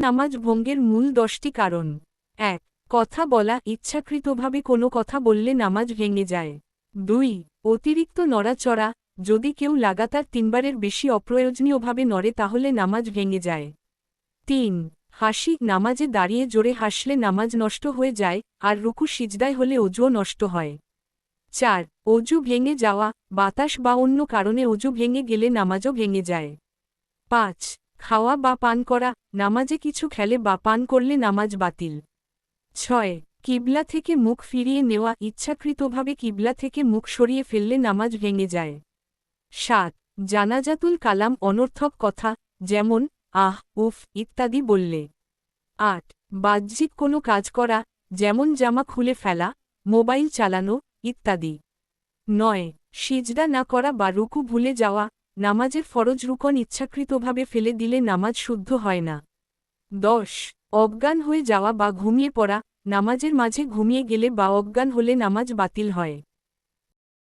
নামাজ ভঙ্গের মূল 10টি কারণ। ১. কথা বলা, ইচ্ছাকৃতভাবে কোনো কথা বললে নামাজ ভেঙে যায়। 2. অতিরিক্ত নড়াচড়া, যদি কেউ লাগাতার 3বারের বেশি অপ্রয়োজনীয়ভাবে নড়ে তাহলে নামাজ ভেঙে যায়। 3. হাসি, নামাজে দাঁড়িয়ে জোরে হাসলে নামাজ নষ্ট হয়ে যায়, আর রুকু সিজদায় হলে অজুও নষ্ট হয়। 4. অজু ভেঙে যাওয়া, বাতাস বা অন্য কারণে অজু ভেঙে গেলে নামাজও ভেঙে যায়। 5. খাওয়া বা পান করা, নামাজে কিছু খেলে বা পান করলে নামাজ বাতিল। 6. কিবলা থেকে মুখ ফিরিয়ে নেওয়া, ইচ্ছাকৃতভাবে কিবলা থেকে মুখ সরিয়ে ফেললে নামাজ ভেঙে যায়। 7. জানাজাতুল কালাম, অনর্থক কথা, যেমন আহ, উফ ইত্যাদি বললে। 8. বাহ্যিক কোনো কাজ করা, যেমন জামা খুলে ফেলা, মোবাইল চালানো ইত্যাদি। 9. সিজদা না করা বা রুকু ভুলে যাওয়া, নামাজের ফরজ রুকন ইচ্ছাকৃতভাবে ফেলে দিলে নামাজ শুদ্ধ হয় না। 10. অজ্ঞান হয়ে যাওয়া বা ঘুমিয়ে পড়া, নামাজের মাঝে ঘুমিয়ে গেলে বা অজ্ঞান হলে নামাজ বাতিল হয়।